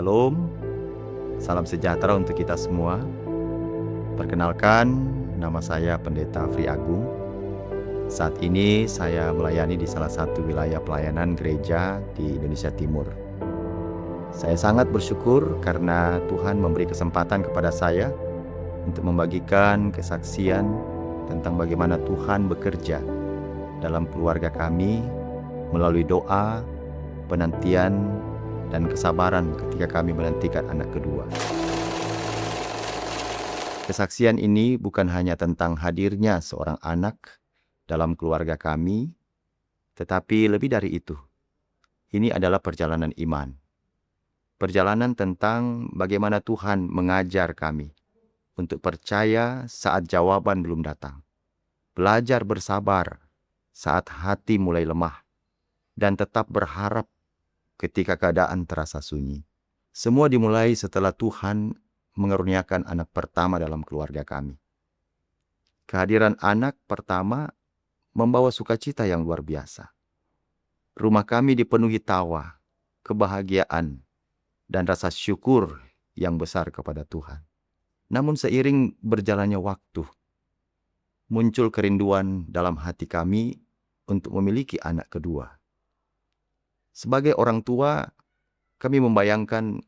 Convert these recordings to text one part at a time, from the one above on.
Shalom, salam sejahtera untuk kita semua. Perkenalkan, nama saya Pendeta Fri Agung. Saat ini saya melayani di salah satu wilayah pelayanan gereja di Indonesia Timur. Saya sangat bersyukur karena Tuhan memberi kesempatan kepada saya untuk membagikan kesaksian tentang bagaimana Tuhan bekerja dalam keluarga kami melalui doa, penantian, dan kesabaran ketika kami menantikan anak kedua. Kesaksian ini bukan hanya tentang hadirnya seorang anak dalam keluarga kami, tetapi lebih dari itu. Ini adalah perjalanan iman. Perjalanan tentang bagaimana Tuhan mengajar kami untuk percaya saat jawaban belum datang. Belajar bersabar saat hati mulai lemah, dan tetap berharap ketika keadaan terasa sunyi. Semua dimulai setelah Tuhan mengaruniakan anak pertama dalam keluarga kami. Kehadiran anak pertama membawa sukacita yang luar biasa. Rumah kami dipenuhi tawa, kebahagiaan, dan rasa syukur yang besar kepada Tuhan. Namun seiring berjalannya waktu, muncul kerinduan dalam hati kami untuk memiliki anak kedua. Sebagai orang tua, kami membayangkan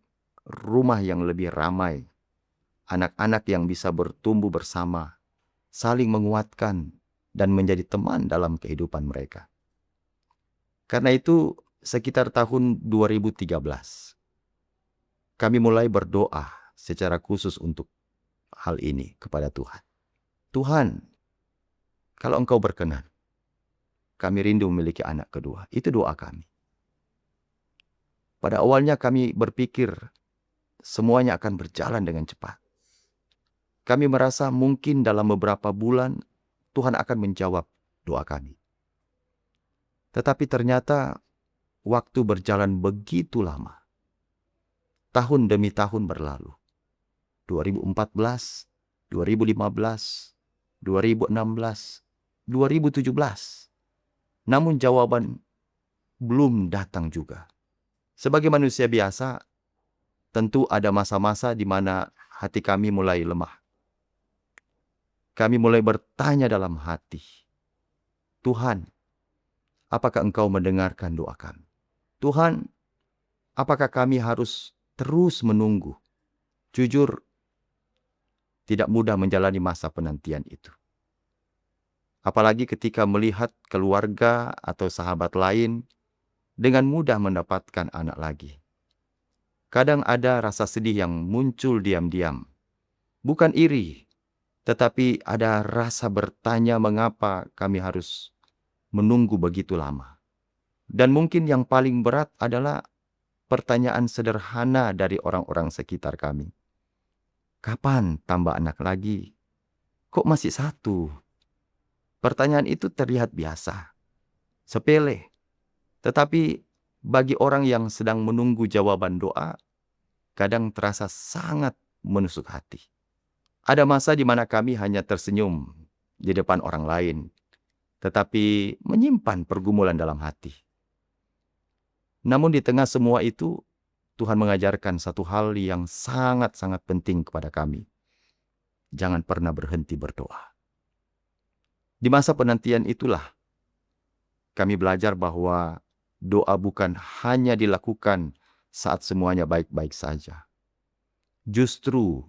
rumah yang lebih ramai, anak-anak yang bisa bertumbuh bersama, saling menguatkan, dan menjadi teman dalam kehidupan mereka. Karena itu, sekitar tahun 2013, kami mulai berdoa secara khusus untuk hal ini kepada Tuhan. Tuhan, kalau Engkau berkenan, kami rindu memiliki anak kedua. Itu doa kami. Pada awalnya kami berpikir semuanya akan berjalan dengan cepat. Kami merasa mungkin dalam beberapa bulan Tuhan akan menjawab doa kami. Tetapi ternyata waktu berjalan begitu lama. Tahun demi tahun berlalu. 2014, 2015, 2016, 2017. Namun jawaban belum datang juga. Sebagai manusia biasa, tentu ada masa-masa di mana hati kami mulai lemah. Kami mulai bertanya dalam hati, Tuhan, apakah Engkau mendengarkan doa kami? Tuhan, apakah kami harus terus menunggu? Jujur, tidak mudah menjalani masa penantian itu. Apalagi ketika melihat keluarga atau sahabat lain dengan mudah mendapatkan anak lagi. Kadang ada rasa sedih yang muncul diam-diam. Bukan iri, tetapi ada rasa bertanya mengapa kami harus menunggu begitu lama. Dan mungkin yang paling berat adalah pertanyaan sederhana dari orang-orang sekitar kami. Kapan tambah anak lagi? Kok masih satu? Pertanyaan itu terlihat biasa, sepele. Tetapi bagi orang yang sedang menunggu jawaban doa, kadang terasa sangat menusuk hati. Ada masa di mana kami hanya tersenyum di depan orang lain, tetapi menyimpan pergumulan dalam hati. Namun di tengah semua itu, Tuhan mengajarkan satu hal yang sangat-sangat penting kepada kami. Jangan pernah berhenti berdoa. Di masa penantian itulah, kami belajar bahwa doa bukan hanya dilakukan saat semuanya baik-baik saja. Justru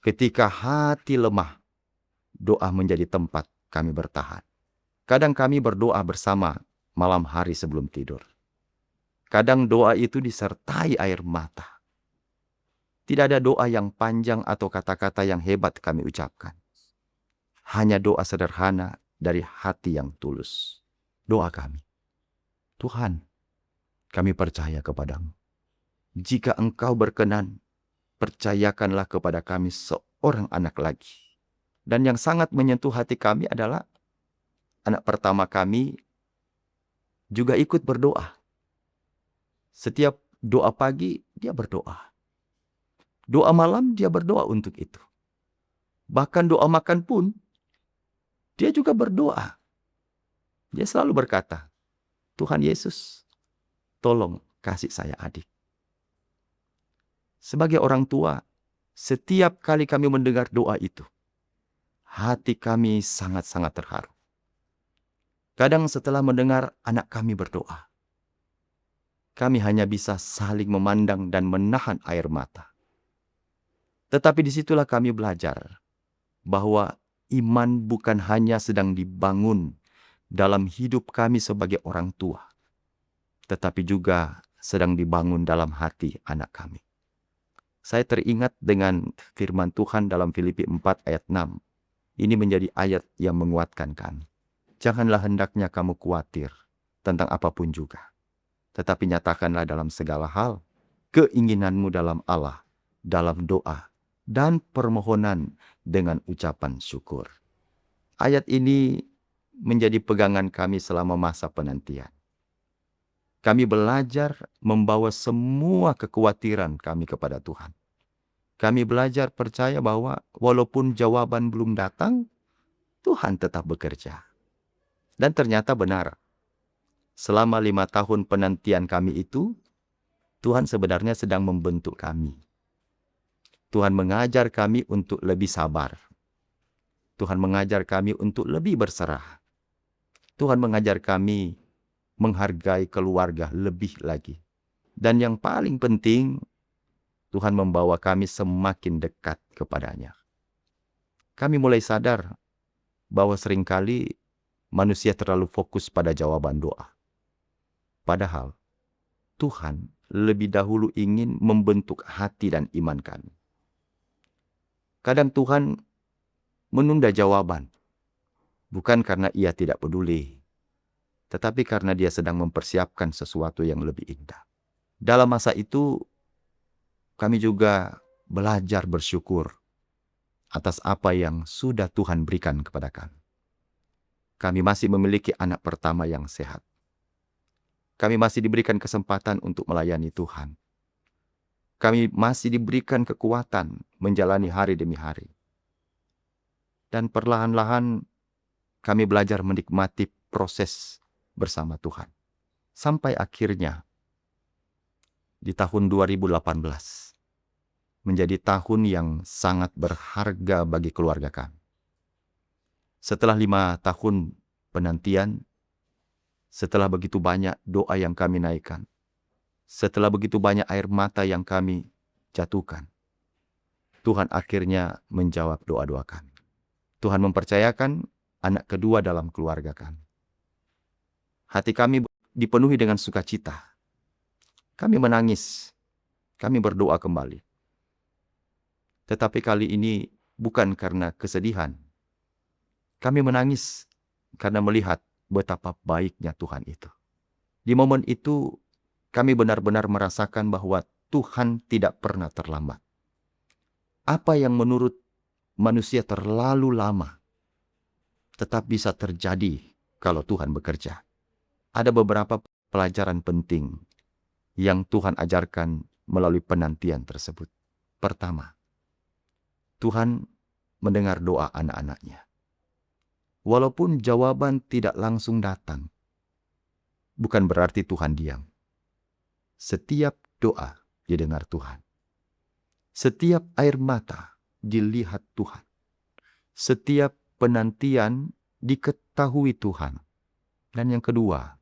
ketika hati lemah, doa menjadi tempat kami bertahan. Kadang kami berdoa bersama malam hari sebelum tidur. Kadang doa itu disertai air mata. Tidak ada doa yang panjang atau kata-kata yang hebat kami ucapkan. Hanya doa sederhana dari hati yang tulus. Doa kami, Tuhan, kami percaya kepadamu. Jika Engkau berkenan, percayakanlah kepada kami seorang anak lagi. Dan yang sangat menyentuh hati kami adalah anak pertama kami juga ikut berdoa. Setiap doa pagi dia berdoa. Doa malam dia berdoa untuk itu. Bahkan doa makan pun dia juga berdoa. Dia selalu berkata, Tuhan Yesus, tolong kasih saya adik. Sebagai orang tua, setiap kali kami mendengar doa itu, hati kami sangat-sangat terharu. Kadang setelah mendengar anak kami berdoa, kami hanya bisa saling memandang dan menahan air mata. Tetapi disitulah kami belajar bahwa iman bukan hanya sedang dibangun dalam hidup kami sebagai orang tua, tetapi juga sedang dibangun dalam hati anak kami. Saya teringat dengan firman Tuhan dalam Filipi 4 ayat 6. Ini menjadi ayat yang menguatkan kami. Janganlah hendaknya kamu khawatir tentang apapun juga, tetapi nyatakanlah dalam segala hal keinginanmu dalam Allah, dalam doa dan permohonan dengan ucapan syukur. Ayat ini menjadi pegangan kami selama masa penantian. Kami belajar membawa semua kekhawatiran kami kepada Tuhan. Kami belajar percaya bahwa walaupun jawaban belum datang, Tuhan tetap bekerja. Dan ternyata benar. Selama 5 tahun penantian kami itu, Tuhan sebenarnya sedang membentuk kami. Tuhan mengajar kami untuk lebih sabar. Tuhan mengajar kami untuk lebih berserah. Tuhan mengajar kami menghargai keluarga lebih lagi. Dan yang paling penting, Tuhan membawa kami semakin dekat kepadanya. Kami mulai sadar bahwa seringkali manusia terlalu fokus pada jawaban doa. Padahal Tuhan lebih dahulu ingin membentuk hati dan iman kami. Kadang Tuhan menunda jawaban, bukan karena Ia tidak peduli, tetapi karena Dia sedang mempersiapkan sesuatu yang lebih indah. Dalam masa itu, kami juga belajar bersyukur atas apa yang sudah Tuhan berikan kepada kami. Kami masih memiliki anak pertama yang sehat. Kami masih diberikan kesempatan untuk melayani Tuhan. Kami masih diberikan kekuatan menjalani hari demi hari. Dan perlahan-lahan kami belajar menikmati proses bersama Tuhan. Sampai akhirnya di tahun 2018 menjadi tahun yang sangat berharga bagi keluarga kami. Setelah 5 tahun penantian, setelah begitu banyak doa yang kami naikkan, setelah begitu banyak air mata yang kami jatuhkan, Tuhan akhirnya menjawab doa-doa kami. Tuhan mempercayakan anak kedua dalam keluarga kami. Hati kami dipenuhi dengan sukacita. Kami menangis, kami berdoa kembali. Tetapi kali ini bukan karena kesedihan. Kami menangis karena melihat betapa baiknya Tuhan itu. Di momen itu, kami benar-benar merasakan bahwa Tuhan tidak pernah terlambat. Apa yang menurut manusia terlalu lama, tetap bisa terjadi kalau Tuhan bekerja. Ada beberapa pelajaran penting yang Tuhan ajarkan melalui penantian tersebut. Pertama, Tuhan mendengar doa anak-anaknya. Walaupun jawaban tidak langsung datang, bukan berarti Tuhan diam. Setiap doa didengar Tuhan. Setiap air mata dilihat Tuhan. Setiap penantian diketahui Tuhan. Dan yang kedua,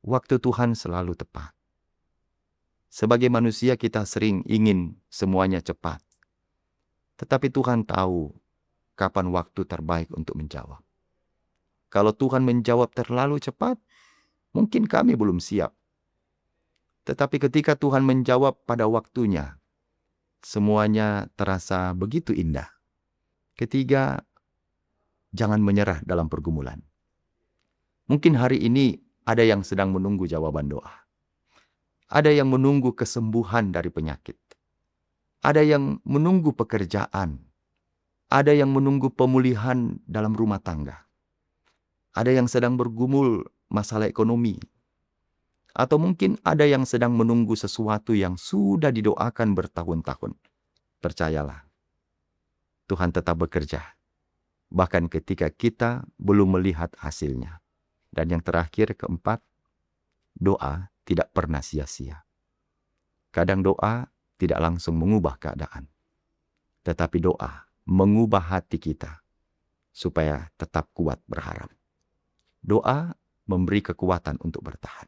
waktu Tuhan selalu tepat. Sebagai manusia kita sering ingin semuanya cepat. Tetapi Tuhan tahu kapan waktu terbaik untuk menjawab. Kalau Tuhan menjawab terlalu cepat, mungkin kami belum siap. Tetapi ketika Tuhan menjawab pada waktunya, semuanya terasa begitu indah. Ketiga, jangan menyerah dalam pergumulan. Mungkin hari ini ada yang sedang menunggu jawaban doa. Ada yang menunggu kesembuhan dari penyakit. Ada yang menunggu pekerjaan. Ada yang menunggu pemulihan dalam rumah tangga. Ada yang sedang bergumul masalah ekonomi. Atau mungkin ada yang sedang menunggu sesuatu yang sudah didoakan bertahun-tahun. Percayalah, Tuhan tetap bekerja. Bahkan ketika kita belum melihat hasilnya. Dan yang terakhir, keempat, doa tidak pernah sia-sia. Kadang doa tidak langsung mengubah keadaan. Tetapi doa mengubah hati kita supaya tetap kuat berharap. Doa memberi kekuatan untuk bertahan.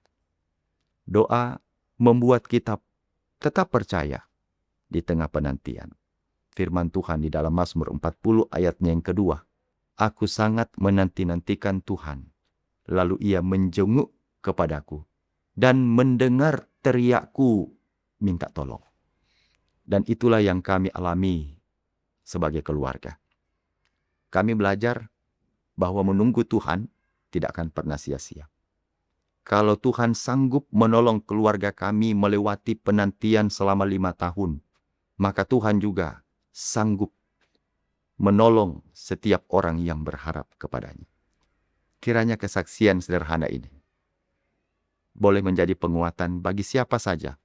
Doa membuat kita tetap percaya di tengah penantian. Firman Tuhan di dalam Mazmur 40 ayatnya yang kedua. Aku sangat menanti-nantikan Tuhan, lalu Ia menjenguk kepadaku dan mendengar teriakku minta tolong. Dan itulah yang kami alami sebagai keluarga. Kami belajar bahwa menunggu Tuhan tidak akan pernah sia-sia. Kalau Tuhan sanggup menolong keluarga kami melewati penantian selama 5 tahun, maka Tuhan juga sanggup menolong setiap orang yang berharap kepadanya. Kiranya kesaksian sederhana ini boleh menjadi penguatan bagi siapa saja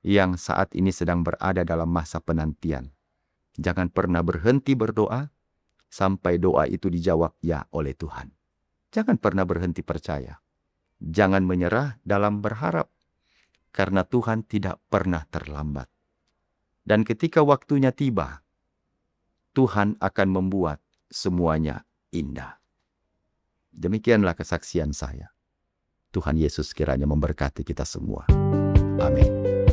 yang saat ini sedang berada dalam masa penantian. Jangan pernah berhenti berdoa sampai doa itu dijawab ya oleh Tuhan. Jangan pernah berhenti percaya. Jangan menyerah dalam berharap, karena Tuhan tidak pernah terlambat. Dan ketika waktunya tiba, Tuhan akan membuat semuanya indah. Demikianlah kesaksian saya. Tuhan Yesus kiranya memberkati kita semua. Amin.